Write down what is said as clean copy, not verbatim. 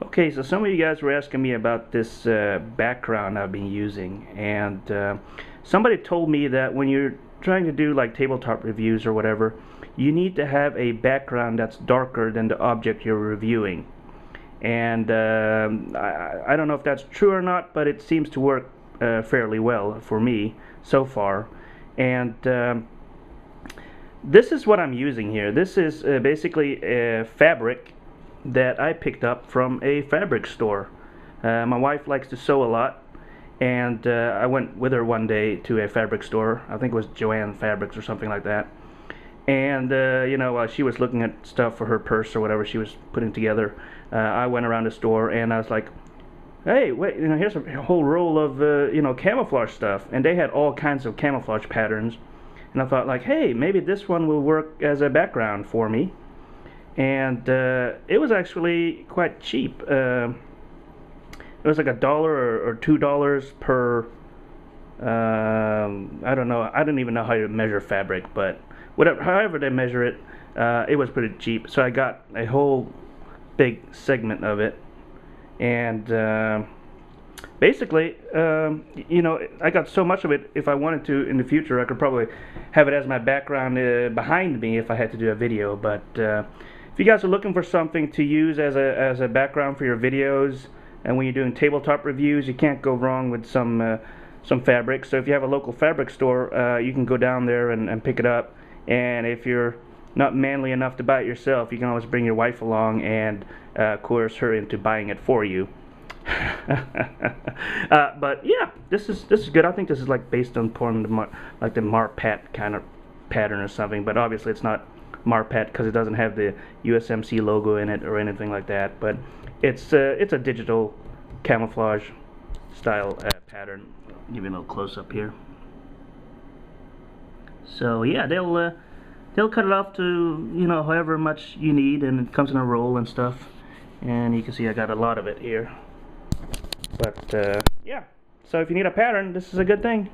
Okay, so some of you guys were asking me about this background I've been using, and somebody told me that when you're trying to do like tabletop reviews or whatever, you need to have a background that's darker than the object you're reviewing. And I don't know if that's true or not, but it seems to work fairly well for me so far. And this is what I'm using here. This is basically a fabric that I picked up from a fabric store. My wife likes to sew a lot, and I went with her one day to a fabric store. I think it was Joanne Fabrics or something like that. And while she was looking at stuff for her purse or whatever she was putting together, I went around the store and I was like, hey, wait, here's a whole roll of camouflage stuff, and they had all kinds of camouflage patterns. And I thought, like, hey, maybe this one will work as a background for me. And it was actually quite cheap. It was like $1 or $2 per. I don't know. I don't even know how to measure fabric, but whatever. However they measure it, it was pretty cheap. So I got a whole big segment of it, and basically, I got so much of it. If I wanted to in the future, I could probably have it as my background behind me if I had to do a video, but. If you guys are looking for something to use as a background for your videos, and when you're doing tabletop reviews, you can't go wrong with some fabric. So if you have a local fabric store, you can go down there and pick it up. And if you're not manly enough to buy it yourself, you can always bring your wife along and coerce her into buying it for you. But yeah, this is good. I think this is like based on like the Marpat kind of pattern or something, but obviously it's not Marpat because it doesn't have the USMC logo in it or anything like that. But it's a digital camouflage style pattern. I'll give you a little close up here. So yeah, they'll cut it off to however much you need, and it comes in a roll and stuff. And you can see I got a lot of it here. But yeah, so if you need a pattern, this is a good thing.